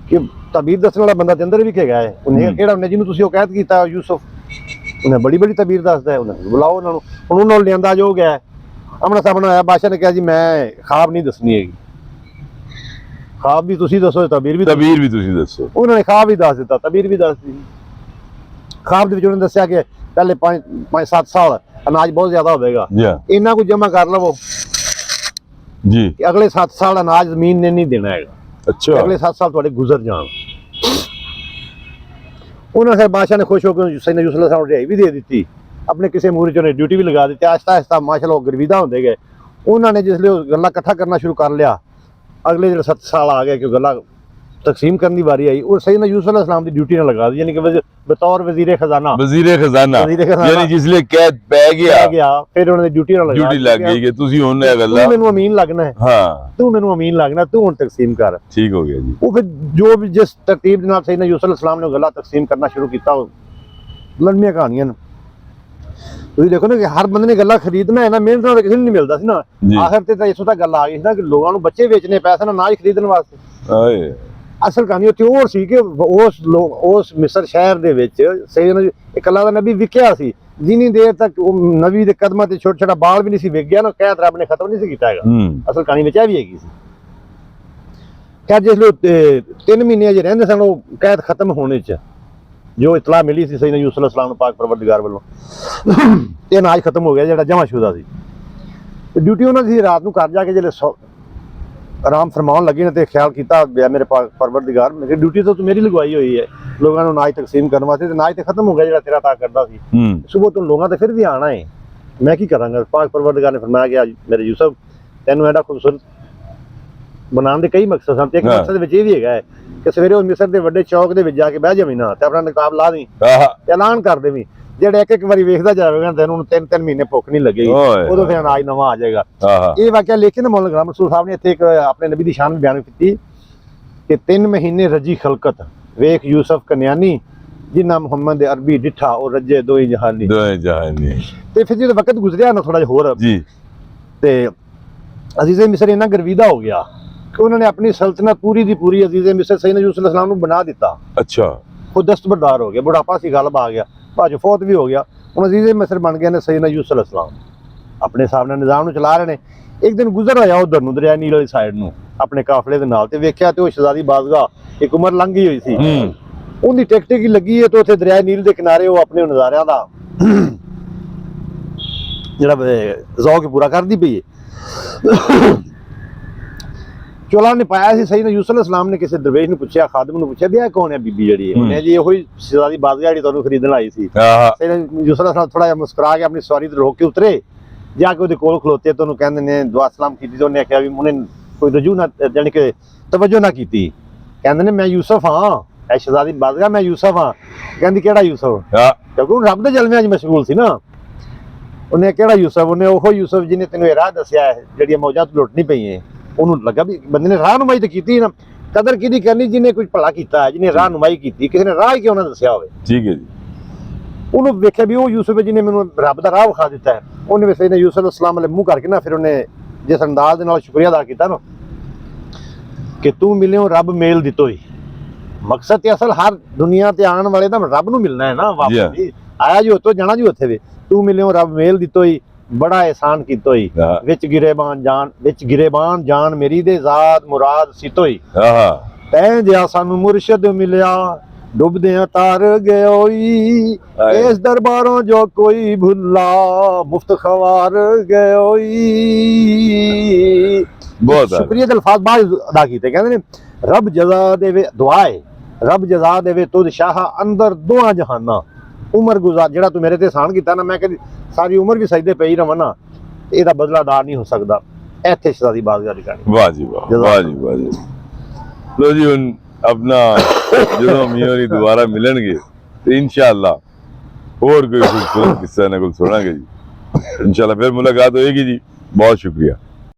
ਕਿ ਤਬੀਰ ਦੱਸਣ ਵਾਲਾ ਬੰਦਾ ਤੇ ਅੰਦਰ ਵੀ ਹੈਗਾ ਹੈ। ਉਹਨੇ ਕਿਹੜਾ ਉਹਨੇ ਜਿਹਨੂੰ ਤੁਸੀਂ ਉਹ ਕਹਿਤ ਕੀਤਾ ਯੂਸਫ, ਉਹਨੇ ਬੜੀ ਬੜੀ ਤਬੀਰ ਦੱਸਦਾ ਹੈ, ਉਹਨੇ ਬੁਲਾਓ ਉਹਨਾਂ ਨੂੰ। ਹੁਣ ਉਹਨਾਂ ਨੂੰ ਲਿਆਂਦਾ ਜੋ ਗਿਆ ਆਮਣਾ ਸਾਹਮਣਾ ਆਇਆ। ਬਾਦਸ਼ਾਹ ਨੇ ਕਿਹਾ ਜੀ ਮੈਂ ख्वाब ਨਹੀਂ ਦੱਸਣੀ ਹੈਗੀ, ख्वाब भी तुसी दसो तबीर भी तुसी दसो। उन्होंने ख्वाब भी दस दिता, तबीर भी दस दी। ख्वाब दे विच उन्होंने दस्या कि पहले 5-7 साल अनाज बहुत ज्यादा होगा, इन्ना कुछ जमा कर लवो जी, अगले 7 साल अनाज जमीन ने नहीं देना है। अच्छा, अगले 7 साल थोड़े गुजर जान। उन्होंने फिर बादशाह ने खुश होकर सैयदना यूसुफ अलैहि सलाम रिहाई भी दे दी, अपने किसी मूरी चों ड्यूटी भी लगा दी। आहिस्ता आहिस्ता माशाअल्लाह गर्विदा होंदे गए। उन्होंने जिसले गल्लां इकट्ठा करना शुरू कर लिया, अगले जो 7 साल आ गए कि गल्लां तकसीम करने की बारी आई, और सैयदना यूसुफ अलैहि सलाम की ड्यूटी ने लगा दी, यानी कि बतौर वजीर खजाना यानी जिसले कैद पै गया फिर उन्होंने ड्यूटी लग गई कि तुसी हुण ये गल्लां मैनू अमीन लगना है। हां, तू मैनू अमीन लगना, तू हुण तकसीम कर। ठीक हो गया जी। वो फिर जो भी जिस तरतीब नाल सैयदना यूसुफ अलैहि सलाम ने गल्लां तकसीम करना शुरू किया, लंबियां कहानियां ने ਤੁਸੀਂ ਦੇਖੋ ਨਾ ਕਿ ਹਰ ਬੰਦੇ ਨੇ ਗੱਲਾਂ ਖਰੀਦਣਾ ਹੈ ਨਾ, ਮਿਹਨਤ ਨਾਲ ਕਿਸੇ ਨੂੰ ਨਹੀਂ ਮਿਲਦਾ ਸੀ ਨਾ। ਆਖਰ ਤੇ ਤਾਂ ਇਸੋਂ ਤੱਕ ਗੱਲ ਆ ਗਈ ਸੀ ਨਾ ਕਿ ਲੋਕਾਂ ਨੂੰ ਬੱਚੇ ਵੇਚਣੇ, ਪੈਸੇ ਨਾਲ ਅਨਾਜ ਖਰੀਦਣ ਵਾਸਤੇ। ਆਏ ਅਸਲ ਕਹਾਣੀ ਉੱਥੇ ਹੋਰ ਸੀ ਕਿ ਉਸ ਮਿਸਰ ਸ਼ਹਿਰ ਦੇ ਵਿੱਚ ਸੈਯਦਨਾ ਇੱਕ ਅੱਲਾ ਦਾ ਨਬੀ ਵਿਕਿਆ ਸੀ, ਜਿੰਨੀ ਦੇਰ ਤੱਕ ਉਹ ਨਬੀ ਦੇ ਕਦਮਾਂ ਤੇ ਛੋਟਾ ਛੋਟਾ ਬਾਲ ਵੀ ਨਹੀਂ ਸੀ ਵਿਕ ਗਿਆ ਨਾ, ਕਹਿਤ ਰੱਬ ਨੇ ਖਤਮ ਨਹੀਂ ਸੀ ਕੀਤਾ ਹੈਗਾ। ਅਸਲ ਕਹਾਣੀ ਵਿੱਚ ਇਹ ਵੀ ਹੈਗੀ ਸੀ। ਕਹਿ ਜਿਸ ਲੋ 3 ਮਹੀਨੇ ਅਜੇ ਰਹਿੰਦੇ ਸਨ ਉਹ ਕਹਿਤ ਖਤਮ ਹੋਣੇ ਚ, ਜੋ ਇਤਲਾ ਮਿਲੀ ਸੀ ਸੈਯਦਨਾ ਯੂਸੁਫ अलैहि सलाम ਨੂੰ ਪਾਕ ਪਰਵਰਦਿਗਾਰ ਵੱਲੋਂ, ਇਹ ਅਨਾਜ ਖਤਮ ਹੋ ਗਿਆ ਜਿਹੜਾ ਜਮਾਸ਼ੁਦਾ ਸੀ। ਤੇ ਡਿਊਟੀ ਉਹਨਾਂ ਦੀ ਰਾਤ ਨੂੰ ਘਰ ਜਾ ਕੇ ਜਿਹੜੇ ਆਰਾਮ ਫਰਮਾਉਣ ਲੱਗੇ ਨੇ ਤੇ ਖਿਆਲ ਕੀਤਾ ਮੇਰੇ ਪਾਕ ਪਰਵਰਦਿਗਾਰ ਮੇਰੀ ਡਿਊਟੀ ਤਾਂ ਤੂੰ ਮੇਰੀ ਲਗਵਾਈ ਹੋਈ ਹੈ ਲੋਕਾਂ ਨੂੰ ਅਨਾਜ ਤਕਸੀਮ ਕਰਨ ਵਾਸਤੇ, ਤੇ ਅਨਾਜ ਤੇ ਖਤਮ ਹੋ ਗਿਆ ਜਿਹੜਾ ਤੇਰਾ ਤਾਂ ਕਰਦਾ ਸੀ। ਸੁਬਹ ਤੋਂ ਲੋਕਾਂ ਤੇ ਫਿਰ ਵੀ ਆਣਾ ਹੈ, ਮੈਂ ਕੀ ਕਰਾਂਗਾ? ਪਾਕ ਪਰਵਰਦਿਗਾਰ ਨੇ ਫਰਮਾਇਆ ਕਿ ਮੇਰੇ ਯੂਸੁਫ ਤੈਨੂੰ ਐਡਾ ਖੂਬਸੂਰਤ ਬਣਾਉਣ ਦੇ ਕਈ ਮਕਸਦ ਸਨ, ਤੇ ਇੱਕ ਮਕਸਦ ਵਿੱਚ ਇਹ ਵੀ ਹੈਗਾ ਹੈ ਕਿ ਸਵੇਰੇ ਉਹ ਮਿਸਰ ਦੇ ਵੱਡੇ ਚੌਕ ਦੇ ਵਿੱਚ ਜਾ ਕੇ ਬਹਿ ਜਾਵੀਂ ਨਾ ਤੇ ਆਪਣਾ ਨਕਾਬ ਲਾ ਦੇਵੀਂ ਤੇ ਐਲਾਨ ਕਰ ਦੇਵੀਂ, ਜਿਹੜੇ ਇੱਕ ਵਾਰੀ ਵੇਖਦਾ ਜਾਵੇਗਾ ਤੈਨੂੰ 3-3 ਮਹੀਨੇ ਭੁੱਖ ਨਹੀਂ ਲੱਗੇਗੀ, ਉਦੋਂ ਫਿਰ ਅਨਾਜ ਨਵਾਂ ਆ ਜਾਏਗਾ। ਇਹ ਵਾਕਿਆ ਲੇਕਿਨ ਮੌਲਾ ਗੁਲਾਮ ਰਸੂਲ ਸਾਹਿਬ ਨੇ ਇੱਥੇ ਇੱਕ ਆਪਣੇ ਨਬੀ ਦੀ ਸ਼ਾਨ ਬਿਆਨ ਕੀਤੀ ਕਿ 3 ਮਹੀਨੇ ਰੱਜੀ ਖਲਕਤ ਵੇਖ ਯੂਸਫ ਕਨਿਆਨੀ, ਜਿੰਨਾ ਮੁਹੰਮਦ ਦੇ ਅਰਬੀ ਡਿੱਠਾ ਉਹ ਰੱਜੇ ਦੋਈ ਜਹਾਨੀ। ਤੇ ਫਿਰ ਜਦੋਂ ਵਕਤ ਗੁਜ਼ਰਿਆ ਨਾ ਥੋੜਾ ਜਿਹਾ ਹੋਰ ਜੀ, ਤੇ ਅਜ਼ੀਜ਼ੇ ਮਿਸਰ ਇੰਨਾ ਗਰਵੀਦਾ ਹੋ ਗਿਆ ਕਿ ਉਹਨਾਂ ਨੇ ਆਪਣੀ ਸਲਤਨਤ ਪੂਰੀ ਦੀ ਪੂਰੀ ਅਜ਼ੀਜ਼ੇ ਮਿਸਰ ਸੈਯਦਨਾ ਯੂਸੁਫ अलैहि सलाम ਨੂੰ ਬਣਾ ਦਿੱਤਾ। ਅੱਛਾ, ਉਹ ਦਸਤਬਰਦਾਰ ਹੋ ਗਿਆ, ਬੁਢਾਪਾ ਸੀ, ਗਲਬ ਆ ਗਿਆ, ਭਾਜ ਫੌਤ ਵੀ ਹੋ ਗਿਆ। ਹੁਣ ਅਜ਼ੀਜ਼ੇ ਮਿਸਰ ਬਣ ਗਏ ਨੇ ਸੈਯਦਨਾ ਯੂਸੁਫ अलैहि सलाम, ਆਪਣੇ ਹਿਸਾਬ ਨਾਲ ਨਿਜ਼ਾਮ ਨੂੰ ਚਲਾ ਰਹੇ ਨੇ। ਇੱਕ ਦਿਨ ਗੁਜ਼ਰ ਹੋਇਆ ਉਧਰ ਨੂੰ ਦਰਿਆ ਨੀਲ ਵਾਲੀ ਸਾਈਡ ਨੂੰ ਆਪਣੇ ਕਾਫਲੇ ਦੇ ਨਾਲ, ਤੇ ਵੇਖਿਆ ਤੇ ਉਹ ਸ਼ਹਿਜ਼ਾਦੀ ਬਾਜ਼ਗਾਹ ਇੱਕ ਉਮਰ ਲੰਘ ਗਈ ਹੋਈ ਸੀ, ਉਹਦੀ ਟਿਕ ਟਿਕ ਲੱਗੀ ਹੈ, ਤੇ ਉੱਥੇ ਦਰਿਆ ਨੀਲ ਦੇ ਕਿਨਾਰੇ ਉਹ ਆਪਣੇ ਨਜ਼ਾਰਿਆਂ ਦਾ ਜਿਹੜਾ ਜ਼ੌਕ ਪੂਰਾ ਕਰਦੀ ਪਈ ਹੈ। ਚੋਲਾ ਨੇ ਪਾਇਆ ਸੀ ਸੈਯਦਨਾ ਯੂਸੁਫ अलैहि सलाम ਨੇ ਕਿਸੇ ਦਰਵੇਸ਼ ਨੂੰ ਪੁੱਛਿਆ, ਖਾਦਮ ਨੂੰ ਪੁੱਛਿਆ ਵੀ ਇਹ ਕੌਣ ਹੈ ਬੀਬੀ ਜਿਹੜੀ? ਉਹਨੇ ਜੀ ਉਹੀ ਸ਼ਹਿਜ਼ਾਦੀ ਬਾਜ਼ਗਾਹ ਜਿਹੜੀ ਤੁਹਾਨੂੰ ਖਰੀਦਣ ਆਈ ਸੀ। ਸੈਯਦਨਾ ਯੂਸੁਫ अलैहि सलाम ਥੋੜਾ ਜਿਹਾ ਮੁਸਕਰਾ ਕੇ ਆਪਣੀ ਸਵਾਰੀ ਤੇ ਰੋਕ ਕੇ ਉਤਰੇ, ਜਾ ਕੇ ਉਹਦੇ ਕੋਲ ਖਲੋਤੇ ਤੇ ਉਹਨੂੰ ਕਹਿੰਦੇ ਨੇ ਦੁਆ ਸਲਾਮ ਕੀਤੀ, ਤੇ ਉਹਨੇ ਆਖਿਆ ਵੀ ਉਹਨੇ ਕੋਈ ਰਜੂ ਨਾ ਜਾਣੀ ਕਿ ਤਵੱਜੋ ਨਾ ਕੀਤੀ, ਕਹਿੰਦੇ ਨੇ ਮੈਂ ਯੂਸਫ ਹਾਂ, ਇਹ ਸ਼ਹਿਜ਼ਾਦੀ ਬਾਜ਼ਗਾਹ ਮੈਂ ਯੂਸਫ ਹਾਂ। ਕਹਿੰਦੀ ਕਿਹੜਾ ਯੂਸਫ? ਕਿਉਂਕਿ ਉਹ ਰੱਬ ਦੇ ਜਲਵਿਆਂ 'ਚ ਮਸ਼ਗੂਲ ਸੀ ਨਾ। ਉਹਨੇ ਕਿਹੜਾ ਯੂਸਫ? ਉਹਨੇ ਉਹ ਯੂਸਫ ਜਿਹਨੇ ਤੈਨੂੰ ਇਹ ਰਾਹ ਦੱਸਿਆ ਹੈ ਜਿਹੜੀਆਂ ਮੌਜਾਂ ਤੋਂ ਲੁੱਟ ਨਹੀਂ ਪਈਆਂ। ਉਹਨੂੰ ਲੱਗਾ ਵੀ ਬੰਦੇ ਨੇ ਰਾਹਨੁਮਾਈ ਤਾਂ ਕੀਤੀ ਨਾ, ਕਦਰ ਕਿਹਦੀ ਕਰਨੀ ਜਿਹਨੇ ਕੁਝ ਭਲਾ ਕੀਤਾ ਹੈ, ਜਿਹਨੇ ਰਾਹਨੁਮਾਈ ਕੀਤੀ, ਕਿਸੇ ਨੇ ਰਾਹ ਹੀ ਕਿਉਂ ਨਾ ਦੱਸਿਆ ਹੋਵੇ। ਠੀਕ ਹੈ ਜੀ। ਉਹਨੂੰ ਵੇਖਿਆ ਵੀ ਉਹ ਯੂਸਫ ਜਿਹਨੇ ਮੈਨੂੰ ਰੱਬ ਦਾ ਰਾਹ ਵਿਖਾ ਦਿੱਤਾ ਹੈ। ਉਹਨੇ ਵੀ ਸੈਯਦਨਾ ਯੂਸੁਫ अलैहि सलाम ਵਾਲੇ ਮੂੰਹ ਕਰਕੇ ਨਾ ਫਿਰ ਉਹਨੇ ਜਿਸ ਅੰਦਾਜ਼ ਦੇ ਨਾਲ ਸ਼ੁਕਰੀਆ ਅਦਾ ਕੀਤਾ ਨਾ ਕਿ ਤੂੰ ਮਿਲਿਓ ਰੱਬ ਮੇਲ ਦਿੱਤੋ ਹੀ। ਮਕਸਦ ਤੇ ਅਸਲ ਹਰ ਦੁਨੀਆ ਤੇ ਆਉਣ ਵਾਲੇ ਦਾ ਰੱਬ ਨੂੰ ਮਿਲਣਾ ਹੈ ਨਾ, ਵਾਪਸ ਆਇਆ ਜੀ ਉੱਥੋਂ ਜਾਣਾ ਜੀ ਉੱਥੇ ਵੀ। ਤੂੰ ਮਿਲਿਓ ਰੱਬ ਮੇਲ ਦਿੱਤੋ ਹੀ, ਬੜਾ ਇਹਸਾਨ ਕੀਤੋ ਹੀ, ਵਿੱਚ ਗਿਰੇਬਾਨ ਜਾਨ ਮੇਰੀ ਦੇ ਜ਼ਾਤ ਮੁਰਾਦ ਸਿਤੋ ਹੀ। ਤੈਂ ਜਿਹਾ ਸਾਨੂੰ ਮੁਰਸ਼ਿਦ ਮਿਲਿਆ ਡੁੱਬਦਿਆਂ ਤਾਰ ਗਇਓਈ, ਇਸ ਦਰਬਾਰੋਂ ਜੋ ਕੋਈ ਭੁੱਲਾ ਮੁਫਤ ਖਵਾਰ ਗਇਓਈ। ਬਹੁਤ ਸ਼ੁਕਰੀਆ ਦੇ ਅਲਫਾਜ਼ ਬਾਅਦ ਅਦਾ ਕੀਤੇ। ਕਹਿੰਦੇ ਨੇ ਰੱਬ ਜਜ਼ਾ ਦੇਵੇ, ਦੁਆ ਹੈ ਰੱਬ ਜਜ਼ਾ ਦੇਵੇ ਤੁਧ ਸ਼ਾਹ ਅੰਦਰ ਦੋਹਾਂ ਜਹਾਨਾਂ। ਉਮਰ ਗੁਜ਼ਾਰ ਜਿਹੜਾ ਤੂੰ ਮੇਰੇ ਤੇ ਅਹਿਸਾਨ ਕੀਤਾ ਨਾ, ਮੈਂ ਕਹਿੰਦੀ ਸਾਰੀ ਉਮਰ ਵੀ ਸਜਦੇ ਪਈ ਰਵਾਂ ਨਾ, ਇਹਦਾ ਬਦਲਾਦਾਰ ਨਹੀਂ ਹੋ ਸਕਦਾ। ਇੱਥੇ ਸ਼ਹਿਜ਼ਾਦੀ ਬਾਜ਼ਗਾਹ ਦੀ ਕਹਾਣੀ। ਵਾਹ ਜੀ ਵਾਹ, ਵਾਹ ਜੀ ਵਾਹ ਜੀ। ਲੋ ਜੀ ਹੁਣ ਆਪਣਾ ਜਦੋਂ ਮੀਆਂ ਹੋਰੀ ਦੁਬਾਰਾ ਮਿਲਣਗੇ ਤੇ ਇਨਸ਼ਾਅੱਲਾ ਹੋਰ ਕੋਈ ਖੂਬਸੂਰਤ ਕਿੱਸਾ ਇਹਨਾਂ ਕੋਲ ਸੁਣਾਂਗੇ ਜੀ। इंशाल्लाह फिर मुलाकात होएगी जी। बहुत शुक्रिया।